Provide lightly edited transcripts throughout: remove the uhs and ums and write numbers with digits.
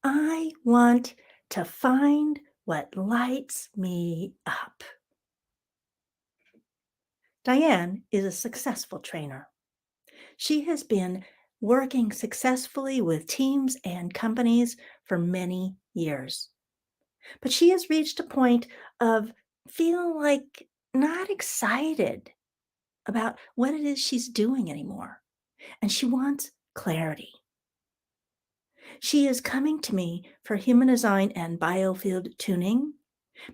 I want to find what lights me up. Diane is a successful trainer. She has been working successfully with teams and companies for many years. But she has reached a point of feeling like not excited about what it is she's doing anymore. And she wants clarity. She is coming to me for human design and biofield tuning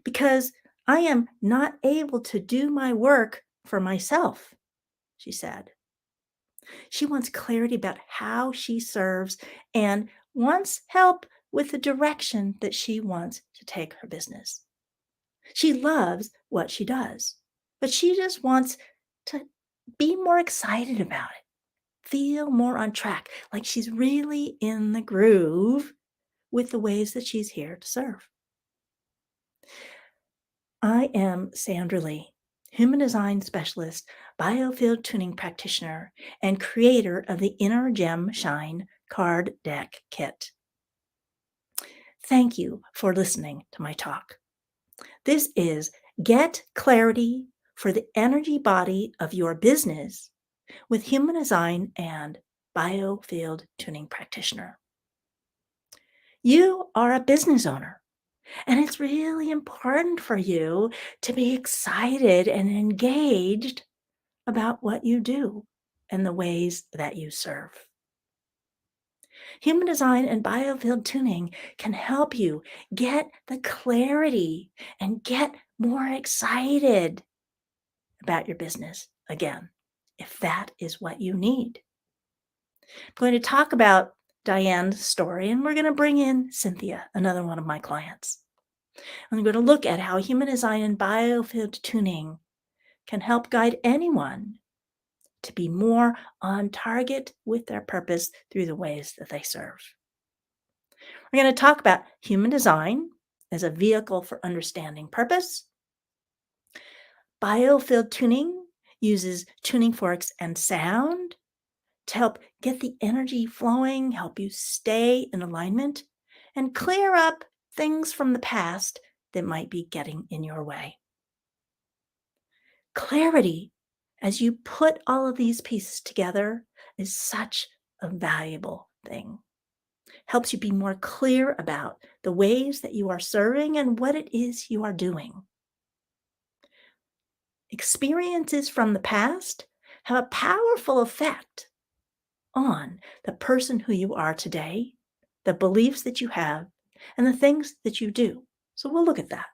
because I am not able to do my work for myself, she said. She wants clarity about how she serves and wants help with the direction that she wants to take her business. She loves what she does, but she just wants to be more excited about it, feel more on track, like she's really in the groove with the ways that she's here to serve. I am Sandra Lee, human design specialist, biofield tuning practitioner, and creator of the Inner Gem Shine card deck kit. Thank you for listening to my talk. This is Get Clarity for the Energy Body of Your Business with human design and biofield tuning practitioner. You are a business owner. And it's really important for you to be excited and engaged about what you do and the ways that you serve. Human design and biofield tuning can help you get the clarity and get more excited about your business again, if that is what you need. I'm going to talk about Diane's story, and we're going to bring in Cynthia, another one of my clients. I'm going to look at how human design and biofield tuning can help guide anyone to be more on target with their purpose through the ways that they serve. We're going to talk about human design as a vehicle for understanding purpose. Biofield tuning uses tuning forks and sound to help get the energy flowing, help you stay in alignment, and clear up things from the past that might be getting in your way. Clarity, as you put all of these pieces together, is such a valuable thing. Helps you be more clear about the ways that you are serving and what it is you are doing. Experiences from the past have a powerful effect on the person who you are today, the beliefs that you have, and the things that you do. So we'll look at that.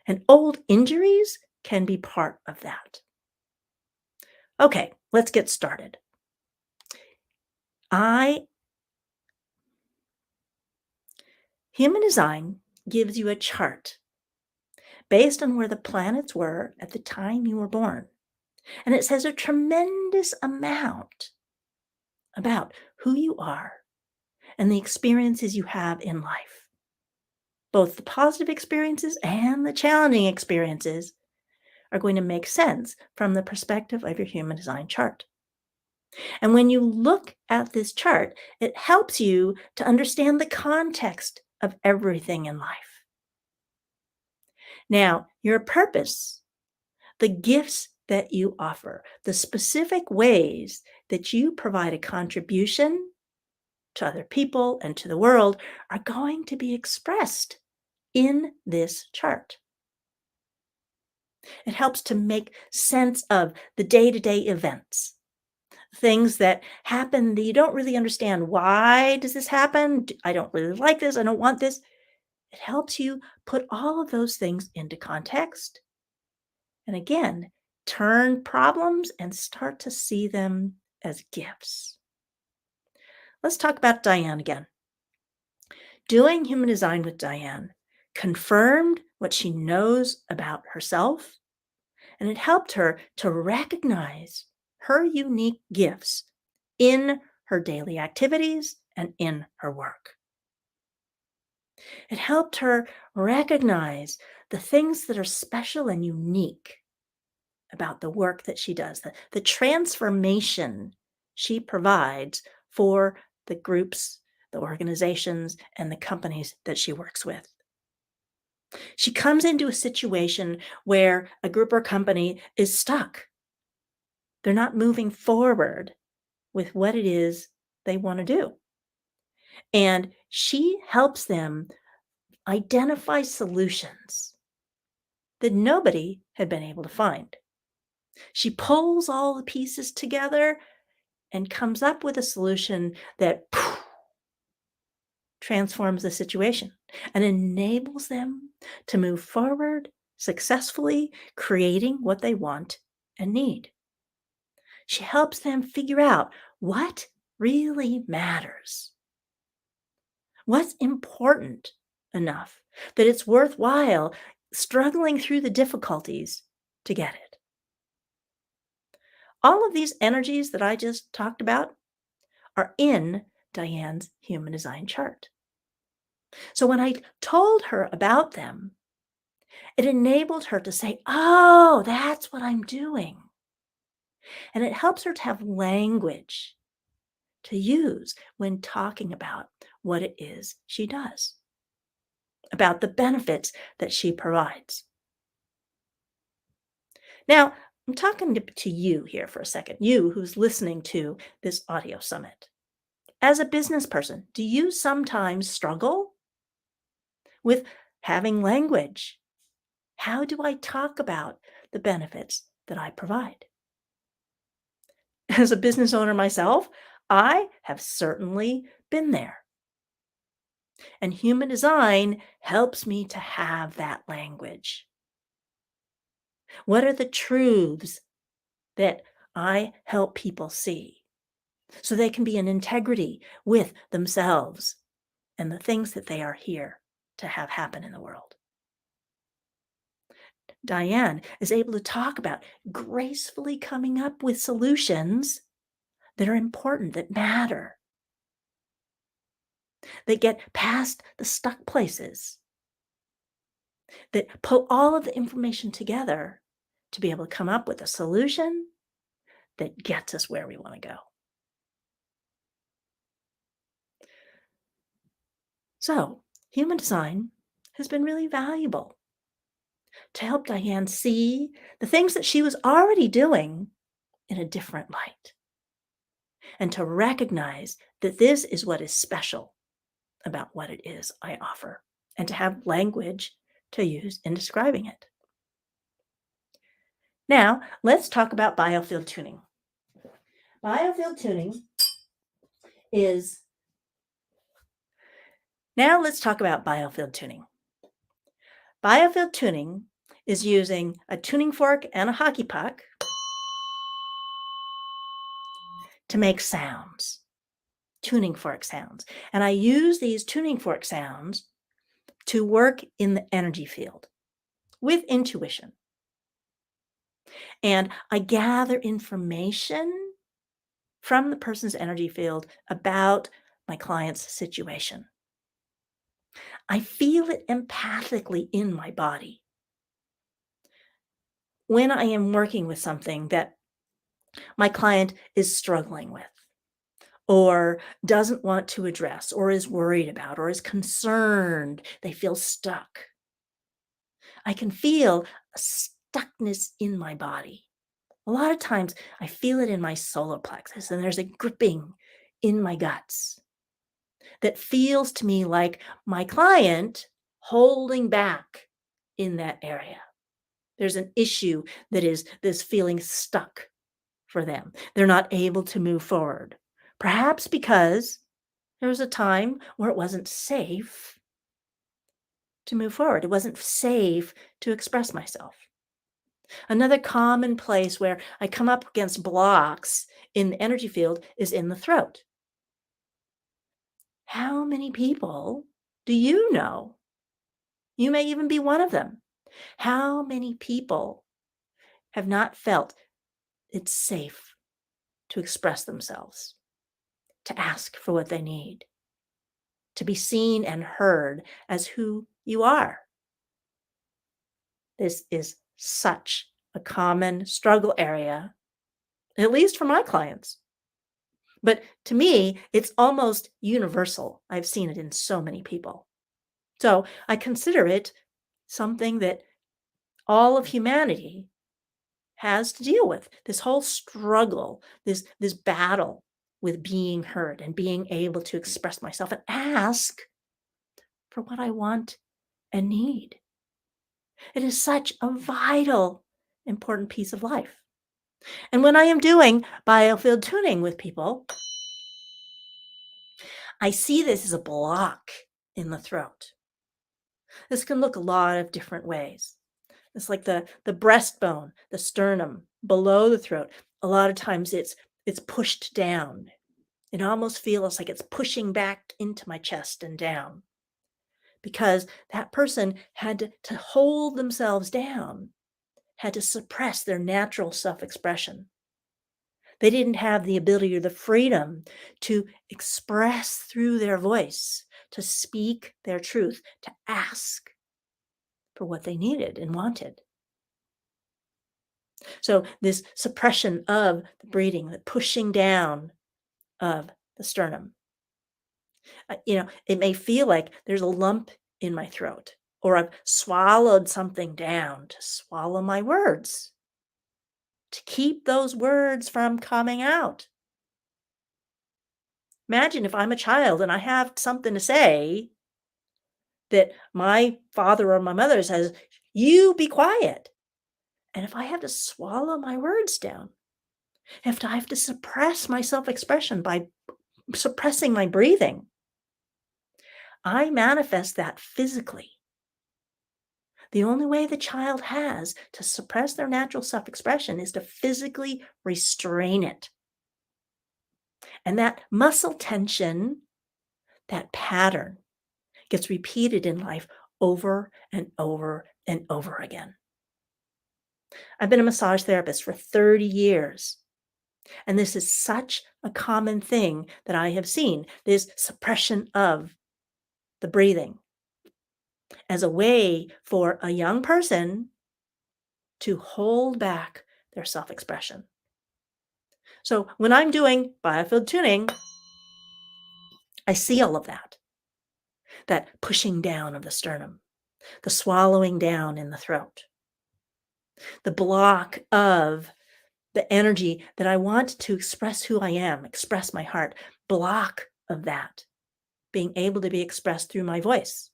And old injuries can be part of that. Okay, let's get started. Human design gives you a chart based on where the planets were at the time you were born. And it says a tremendous amount about who you are and the experiences you have in life. Both the positive experiences and the challenging experiences are going to make sense from the perspective of your human design chart. And when you look at this chart, it helps you to understand the context of everything in life. Now, your purpose, the gifts that you offer, the specific ways that you provide a contribution to other people and to the world are going to be expressed in this chart. It helps to make sense of the day-to-day events, things that happen that you don't really understand. Why does this happen? I don't really like this. I don't want this. It helps you put all of those things into context. And again, turn problems and start to see them as gifts. Let's talk about Diane again. Doing human design with Diane confirmed what she knows about herself, and it helped her to recognize her unique gifts in her daily activities and in her work. It helped her recognize the things that are special and unique about the work that she does, the transformation she provides for the groups the organizations, and the companies that she works with. She comes into a situation where a group or company is stuck. They're not moving forward with what it is they want to do. And she helps them identify solutions that nobody had been able to find. She pulls all the pieces together and comes up with a solution that transforms the situation and enables them to move forward successfully, creating what they want and need. She helps them figure out what really matters, what's important enough that it's worthwhile struggling through the difficulties to get it. All of these energies that I just talked about are in Diane's human design chart. So when I told her about them, it enabled her to say, "Oh, that's what I'm doing." And it helps her to have language to use when talking about what it is she does, about the benefits that she provides. Now, I'm talking to you here for a second, you who's listening to this audio summit. As a business person, do you sometimes struggle with having language? How do I talk about the benefits that I provide? As a business owner myself, I have certainly been there. And human design helps me to have that language. What are the truths that I help people see so they can be in integrity with themselves and the things that they are here to have happen in the world? Diane is able to talk about gracefully coming up with solutions that are important, that matter, that get past the stuck places, that put all of the information together to be able to come up with a solution that gets us where we want to go. So, human design has been really valuable to help Diane see the things that she was already doing in a different light and to recognize that this is what is special about what it is I offer and to have language to use in describing it. Now, let's talk about biofield tuning. Biofield tuning is Now let's talk about biofield tuning. Biofield tuning is using a tuning fork and a hockey puck to make sounds, tuning fork sounds. And I use these tuning fork sounds to work in the energy field with intuition. And I gather information from the person's energy field about my client's situation. I feel it empathically in my body when I am working with something that my client is struggling with, or doesn't want to address, or is worried about, or is concerned. They feel stuck. I can feel a stuckness in my body. A lot of times I feel it in my solar plexus, and there's a gripping in my guts that feels to me like my client holding back in that area. There's an issue that is this feeling stuck for them. They're not able to move forward. Perhaps because there was a time where it wasn't safe to move forward. It wasn't safe to express myself. Another common place where I come up against blocks in the energy field is in the throat. How many people do you know? You may even be one of them. How many people have not felt it's safe to express themselves, to ask for what they need, to be seen and heard as who you are? This is such a common struggle area, at least for my clients. But to me, it's almost universal. I've seen it in so many people. So I consider it something that all of humanity has to deal with. This whole struggle, this battle with being heard and being able to express myself and ask for what I want and need. It is such a vital, important piece of life. And when I am doing biofield tuning with people, I see this as a block in the throat. This can look a lot of different ways. It's like the breastbone, the sternum below the throat. A lot of times it's pushed down. It almost feels like it's pushing back into my chest and down because that person had to hold themselves down, had to suppress their natural self-expression. They didn't have the ability or the freedom to express through their voice, to speak their truth, to ask for what they needed and wanted. So this suppression of the breathing, the pushing down of the sternum, it may feel like there's a lump in my throat, or I've swallowed something down to swallow my words, to keep those words from coming out. Imagine if I'm a child and I have something to say that my father or my mother says, "You be quiet." And if I have to swallow my words down, if I have to suppress my self expression by suppressing my breathing, I manifest that physically. The only way the child has to suppress their natural self expression is to physically restrain it. And that muscle tension, that pattern, gets repeated in life over and over and over again. I've been a massage therapist for 30 years. And this is such a common thing that I have seen, this suppression of the breathing as a way for a young person to hold back their self-expression. So when I'm doing biofield tuning, I see all of that pushing down of the sternum, the swallowing down in the throat, the block of the energy that I want to express who I am, express my heart, block of that being able to be expressed through my voice.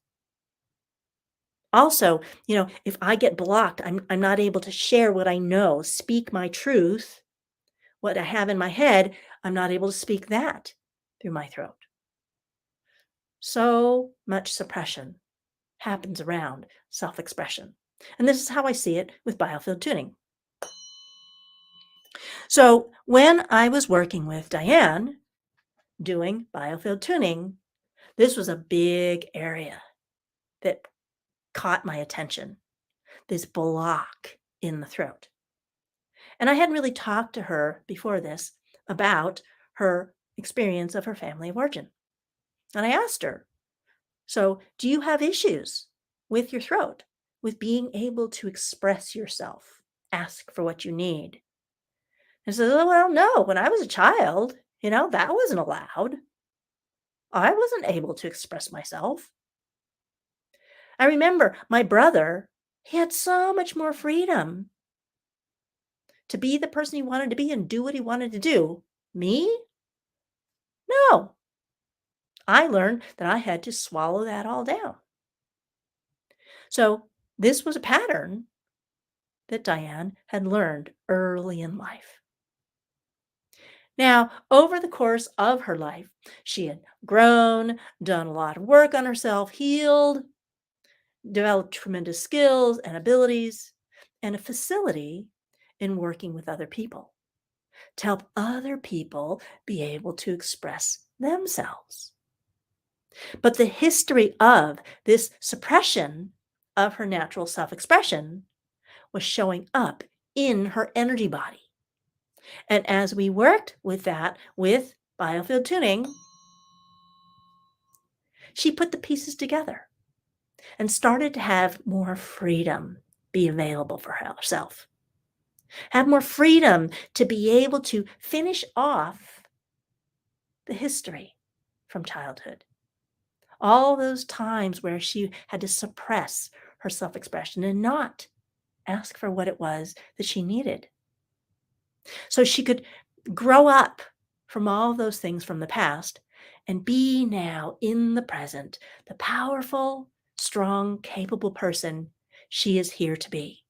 Also, if I get blocked, I'm not able to share what I know, speak my truth, what I have in my head, I'm not able to speak that through my throat. So much suppression happens around self-expression. And this is how I see it with biofield tuning. So when I was working with Diane doing biofield tuning, this was a big area that caught my attention, this block in the throat. And I hadn't really talked to her before this about her experience of her family of origin. And I asked her, "So, do you have issues with your throat, with being able to express yourself, ask for what you need?" And she said, "Oh, well, no, when I was a child, that wasn't allowed. I wasn't able to express myself. I remember my brother, he had so much more freedom to be the person he wanted to be and do what he wanted to do. Me? No. I learned that I had to swallow that all down." So this was a pattern that Diane had learned early in life. Now, over the course of her life, she had grown, done a lot of work on herself, healed, developed tremendous skills and abilities, and a facility in working with other people to help other people be able to express themselves. But the history of this suppression of her natural self-expression was showing up in her energy body. And as we worked with that with biofield tuning, she put the pieces together and started to have more freedom be available for herself, have more freedom to be able to finish off the history from childhood, all those times where she had to suppress her self expression and not ask for what it was that she needed. So she could grow up from all those things from the past and be now in the present, the powerful, strong, capable person she is here to be.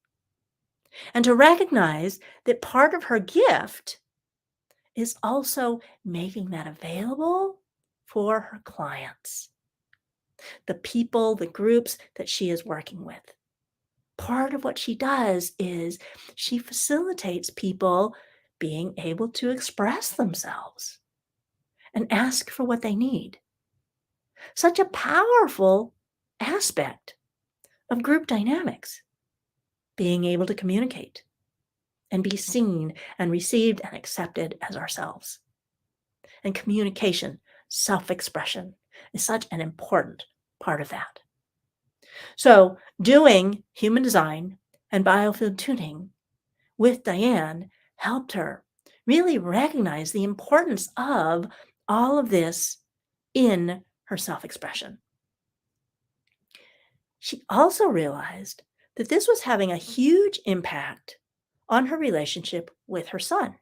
And to recognize that part of her gift is also making that available for her clients, the people, the groups that she is working with. Part of what she does is she facilitates people being able to express themselves and ask for what they need. Such a powerful aspect of group dynamics, being able to communicate and be seen and received and accepted as ourselves. And communication, self expression is such an important part of that. So, doing human design and biofield tuning with Diane helped her really recognize the importance of all of this in her self expression. She also realized that this was having a huge impact on her relationship with her son.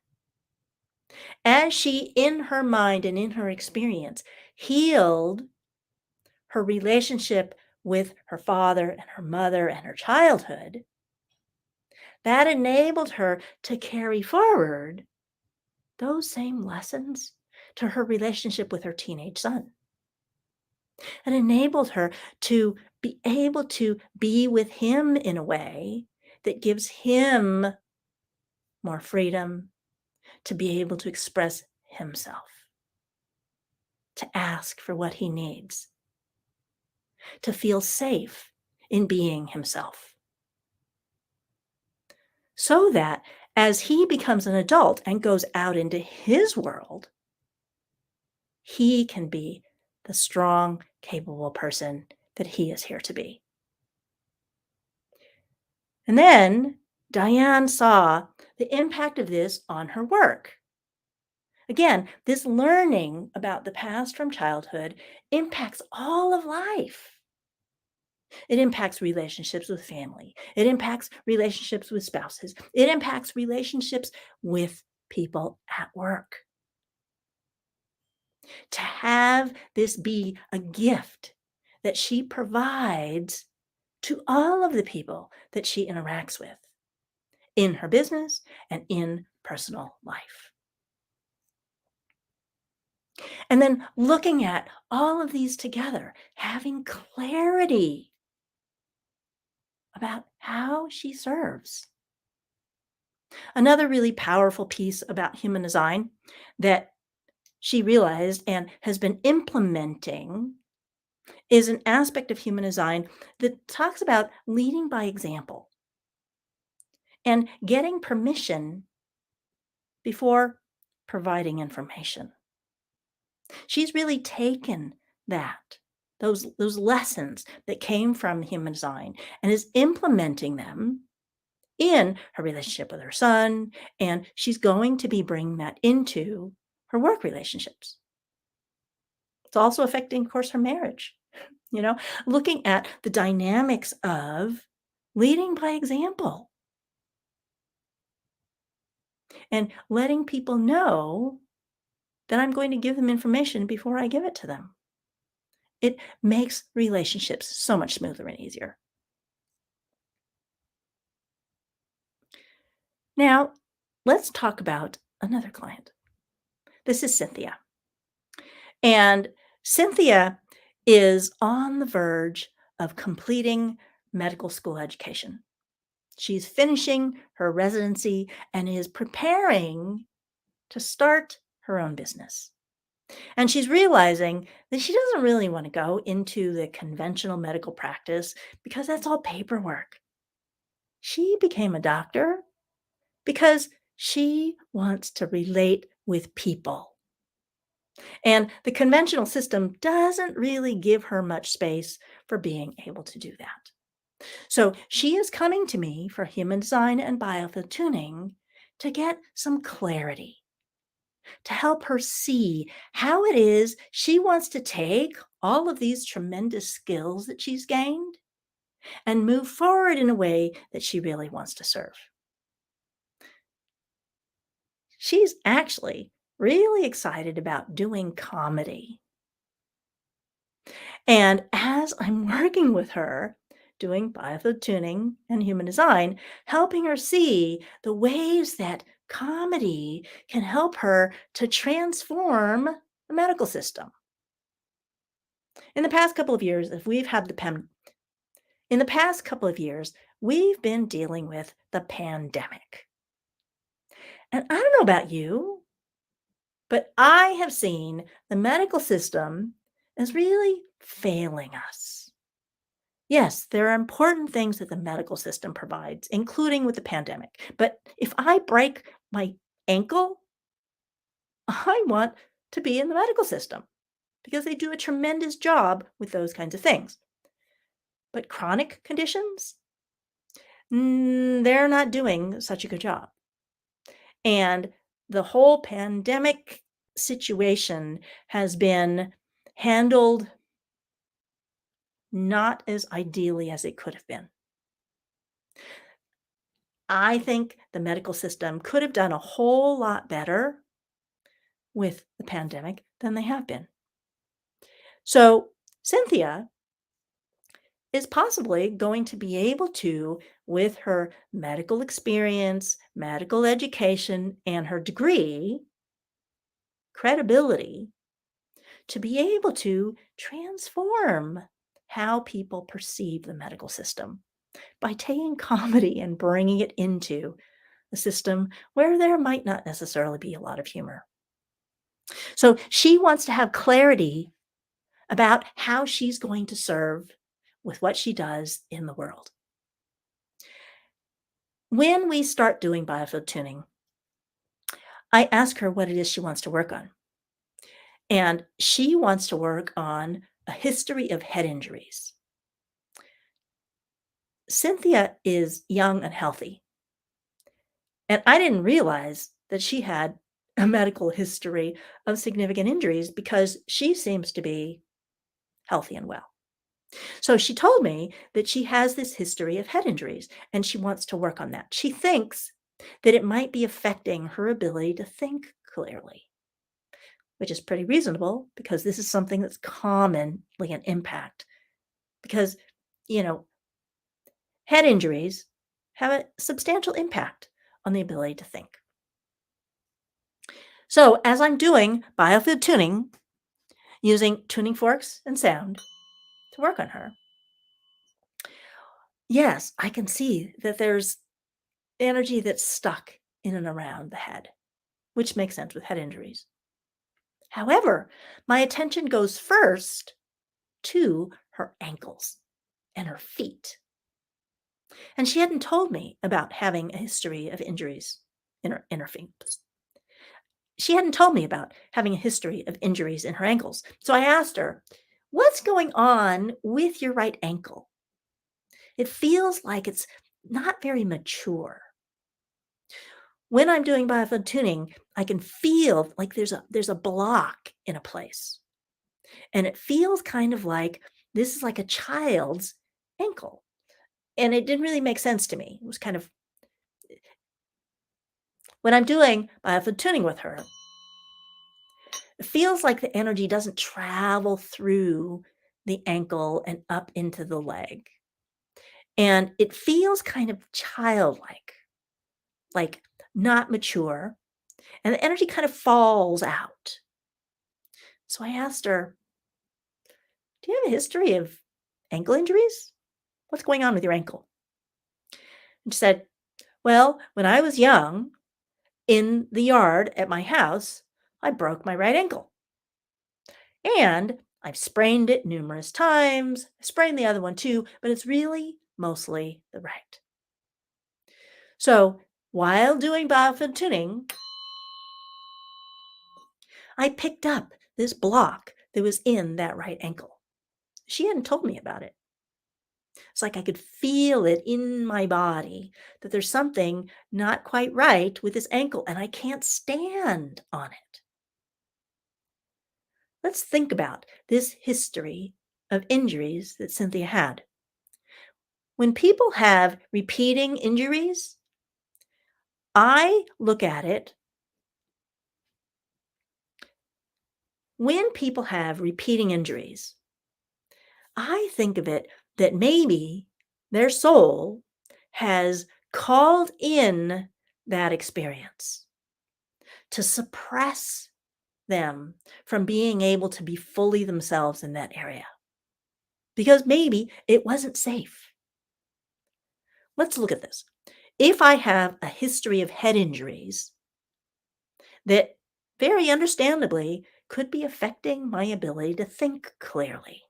As she, in her mind and in her experience, healed her relationship with her father and her mother and her childhood, that enabled her to carry forward those same lessons to her relationship with her teenage son. It enabled her to be able to be with him in a way that gives him more freedom to be able to express himself, to ask for what he needs, to feel safe in being himself. So that as he becomes an adult and goes out into his world, he can be the strong, capable person that he is here to be. And then Diane saw the impact of this on her work. Again, this learning about the past from childhood impacts all of life. It impacts relationships with family. It impacts relationships with spouses. It impacts relationships with people at work. To have this be a gift that she provides to all of the people that she interacts with in her business and in personal life. And then looking at all of these together, having clarity about how she serves. Another really powerful piece about human design that she realized and has been implementing is an aspect of human design that talks about leading by example and getting permission before providing information. She's really taken that, those lessons that came from human design and is implementing them in her relationship with her son, and she's going to be bringing that into her work relationships. It's also affecting, of course, her marriage, you know, looking at the dynamics of leading by example and letting people know that I'm going to give them information before I give it to them. It makes relationships so much smoother and easier. Now, let's talk about another client. This is Cynthia. And Cynthia is on the verge of completing medical school education. She's finishing her residency and is preparing to start her own business. And she's realizing that she doesn't really want to go into the conventional medical practice because that's all paperwork. She became a doctor because she wants to relate with people. And the conventional system doesn't really give her much space for being able to do that. So she is coming to me for human design and biofield tuning to get some clarity to help her see how it is she wants to take all of these tremendous skills that she's gained and move forward in a way that she really wants to serve. She's actually really excited about doing comedy. And as I'm working with her, doing biofield tuning and human design, helping her see the ways that comedy can help her to transform the medical system. In the past couple of years, if we've had the pen in the past couple of years, we've been dealing with the pandemic. And I don't know about you, but I have seen the medical system is really failing us. Yes, there are important things that the medical system provides, including with the pandemic. But if I break my ankle, I want to be in the medical system because they do a tremendous job with those kinds of things. But chronic conditions, they're not doing such a good job. And the whole pandemic situation has been handled not as ideally as it could have been. I think the medical system could have done a whole lot better with the pandemic than they have been. So, Cynthia is possibly going to be able to, with her medical experience, medical education, and her degree, credibility, to be able to transform how people perceive the medical system by taking comedy and bringing it into a system where there might not necessarily be a lot of humor. So she wants to have clarity about how she's going to serve with what she does in the world. When we start doing biofield tuning, I ask her what it is she wants to work on. And she wants to work on a history of head injuries. Cynthia is young and healthy. And I didn't realize that she had a medical history of significant injuries because she seems to be healthy and well. So she told me that she has this history of head injuries and she wants to work on that. She thinks that it might be affecting her ability to think clearly, which is pretty reasonable because this is something that's commonly an impact. Because, you know, head injuries have a substantial impact on the ability to think. So as I'm doing biofield tuning, using tuning forks and sound to work on her, yes, I can see that there's energy that's stuck in and around the head, which makes sense with head injuries. However, my attention goes first to her ankles and her feet. And she hadn't told me about having a history of injuries in her feet. She hadn't told me about having a history of injuries in her ankles. So I asked her, "What's going on with your right ankle? It feels like it's not very mature." When I'm doing biofield tuning, I can feel like there's a block in a place. And it feels kind of like this is like a child's ankle. And it didn't really make sense to me. It was kind of when I'm doing biofield tuning with her, it feels like the energy doesn't travel through the ankle and up into the leg. And it feels kind of childlike, like not mature. And the energy kind of falls out. So I asked her, "Do you have a history of ankle injuries? What's going on with your ankle?" And she said, "Well, when I was young, in the yard at my house, I broke my right ankle. And I've sprained it numerous times. I sprained the other one too, but it's really mostly the right." So while doing biofield tuning, I picked up this block that was in that right ankle. She hadn't told me about it. It's like I could feel it in my body that there's something not quite right with this ankle and I can't stand on it. Let's think about this history of injuries that Cynthia had. When people have repeating injuries, I look at it when people have repeating injuries, I think of it that maybe their soul has called in that experience to suppress them from being able to be fully themselves in that area because maybe it wasn't safe. Let's look at this. If I have a history of head injuries that very understandably could be affecting my ability to think clearly,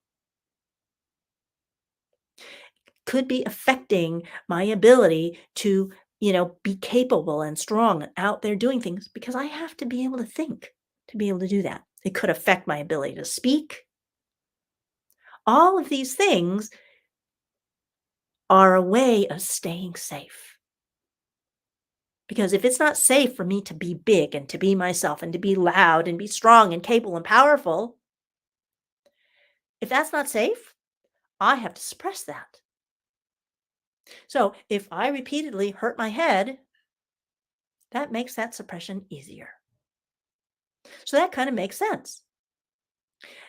could be affecting my ability to, be capable and strong and out there doing things because I have to be able to think to be able to do that. It could affect my ability to speak. All of these things are a way of staying safe. Because if it's not safe for me to be big and to be myself and to be loud and be strong and capable and powerful, if that's not safe, I have to suppress that. So if I repeatedly hurt my head, that makes that suppression easier. So that kind of makes sense.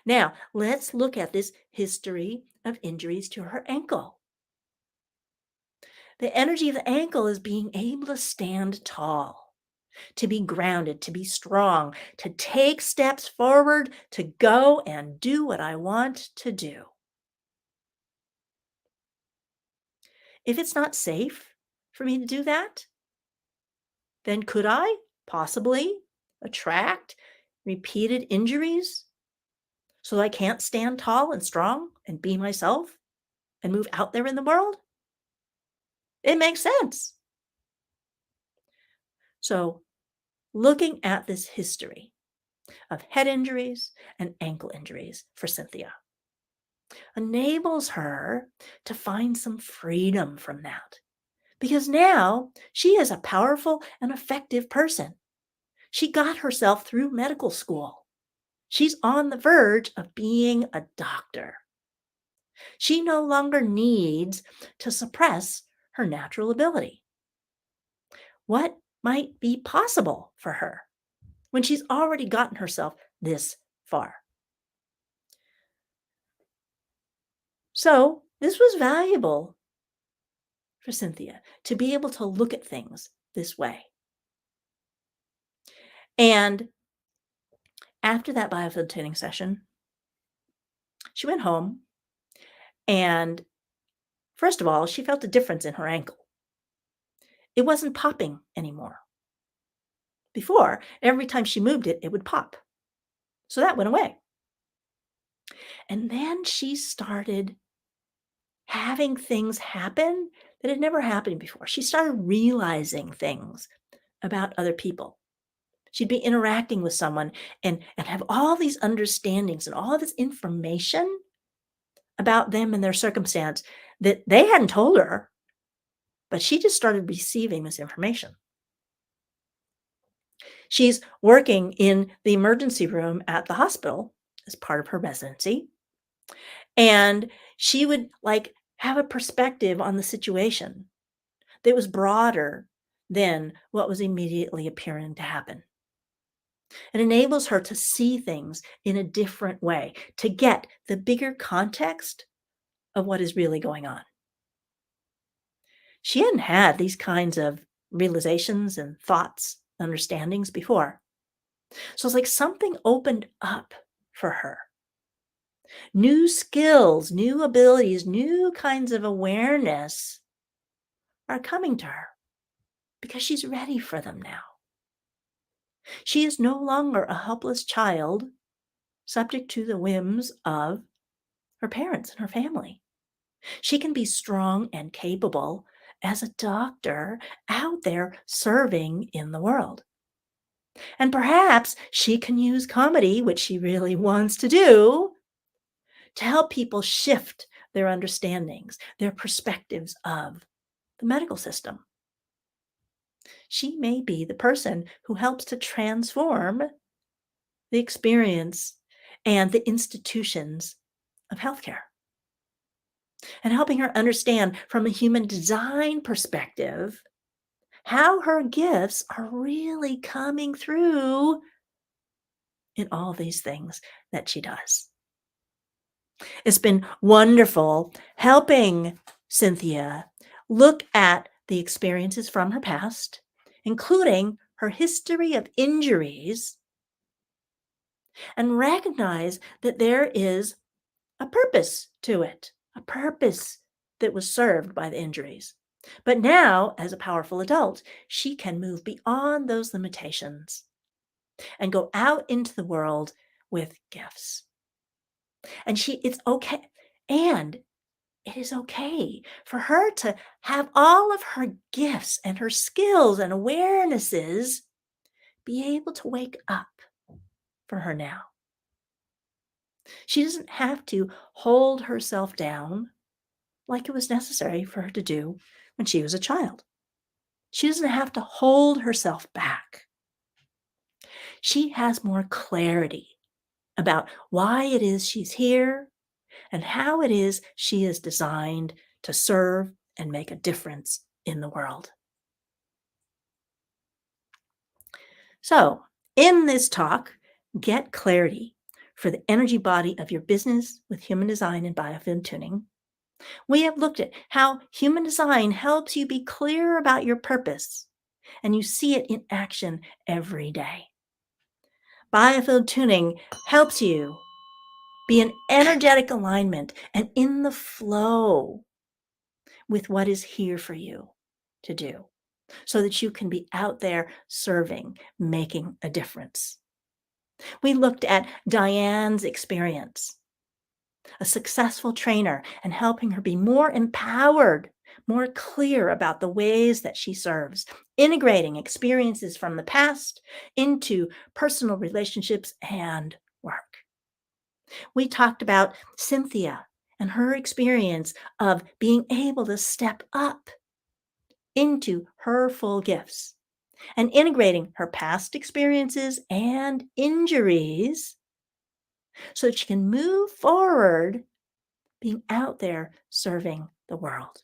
Now, let's look at this history of injuries to her ankle. The energy of the ankle is being able to stand tall, to be grounded, to be strong, to take steps forward, to go and do what I want to do. If it's not safe for me to do that, then could I possibly attract repeated injuries so I can't stand tall and strong and be myself and move out there in the world? It makes sense. So, looking at this history of head injuries and ankle injuries for Cynthia enables her to find some freedom from that because now she is a powerful and effective person. She got herself through medical school. She's on the verge of being a doctor. She no longer needs to suppress her natural ability. What might be possible for her when she's already gotten herself this far? So, this was valuable for Cynthia to be able to look at things this way. And after that biofield training session, she went home and first of all, she felt a difference in her ankle. It wasn't popping anymore. Before, every time she moved it, it would pop. So that went away. And then she started having things happen that had never happened before. She started realizing things about other people. She'd be interacting with someone and have all these understandings and all this information about them and their circumstance that they hadn't told her, but she just started receiving this information. She's working in the emergency room at the hospital as part of her residency. And she would like have a perspective on the situation that was broader than what was immediately appearing to happen. It enables her to see things in a different way, to get the bigger context of what is really going on. She hadn't had these kinds of realizations and thoughts, understandings before. So it's like something opened up for her. New skills, new abilities, new kinds of awareness are coming to her because she's ready for them now. She is no longer a helpless child subject to the whims of her parents and her family. She can be strong and capable as a doctor out there serving in the world. And perhaps she can use comedy, which she really wants to do, to help people shift their understandings, their perspectives of the medical system. She may be the person who helps to transform the experience and the institutions of healthcare, and helping her understand from a human design perspective how her gifts are really coming through in all these things that she does. It's been wonderful helping Cynthia look at the experiences from her past, including her history of injuries, and recognize that there is a purpose to it, a purpose that was served by the injuries. But now, as a powerful adult, she can move beyond those limitations and go out into the world with gifts. And it's okay. And it is okay for her to have all of her gifts and her skills and awarenesses be able to wake up for her now. She doesn't have to hold herself down like it was necessary for her to do when she was a child. She doesn't have to hold herself back. She has more clarity about why it is she's here and how it is she is designed to serve and make a difference in the world. So, in this talk, get clarity for the energy body of your business with human design and biofield tuning. We have looked at how human design helps you be clear about your purpose, and you see it in action every day. Biofield tuning helps you be in energetic alignment and in the flow with what is here for you to do so that you can be out there serving, making a difference. We looked at Diane's experience, a successful trainer, and helping her be more empowered, more clear about the ways that she serves, integrating experiences from the past into personal relationships and work. We talked about Cynthia and her experience of being able to step up into her full gifts and integrating her past experiences and injuries so that she can move forward being out there serving the world.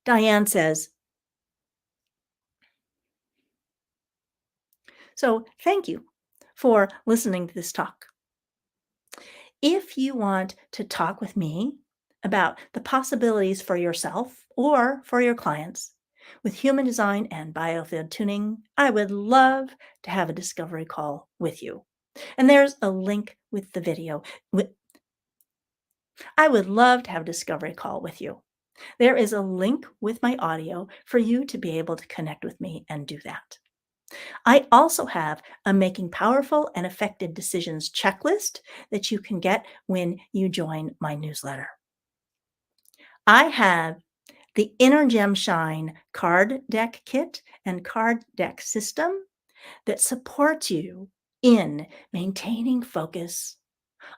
Diane says, so thank you for listening to this talk. If you want to talk with me about the possibilities for yourself or for your clients with human design and biofield tuning, I would love to have a discovery call with you. And there's a link with the video. I would love to have a discovery call with you. There is a link with my audio for you to be able to connect with me and do that. I also have a Making Powerful and Effective Decisions checklist that you can get when you join my newsletter. I have the Inner Gem Shine card deck kit and card deck system that supports you in maintaining focus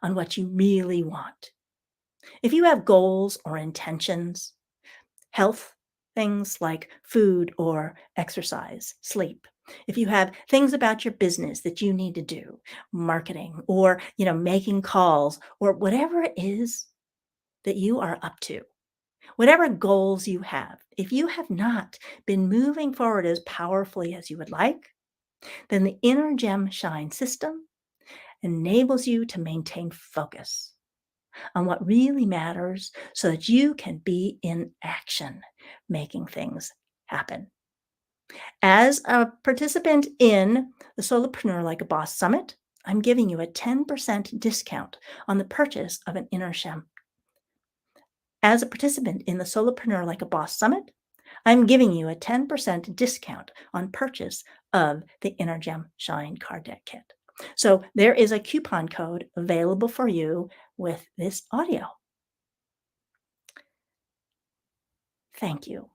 on what you really want. If you have goals or intentions, health, things like food or exercise, sleep. If you have things about your business that you need to do, marketing or, making calls or whatever it is that you are up to, whatever goals you have, if you have not been moving forward as powerfully as you would like, then the Inner Gem Shine system enables you to maintain focus on what really matters so that you can be in action, making things happen. As a participant in the Solopreneur Like a Boss Summit, I'm giving you a 10% discount on the purchase of an Inner Gem. As a participant in the Solopreneur Like a Boss Summit, I'm giving you a 10% discount on purchase of the Inner Gem Shine card deck kit. So there is a coupon code available for you with this audio. Thank you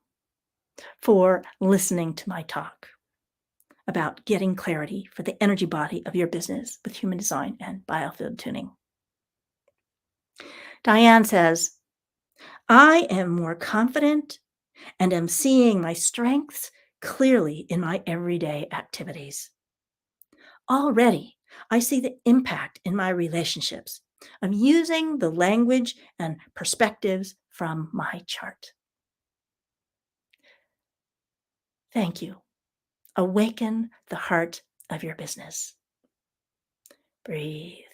for listening to my talk about getting clarity for the energy body of your business with human design and biofield tuning. Diane says, I am more confident and am seeing my strengths clearly in my everyday activities. Already, I see the impact in my relationships of using the language and perspectives from my chart. Thank you. Awaken the heart of your business. Breathe.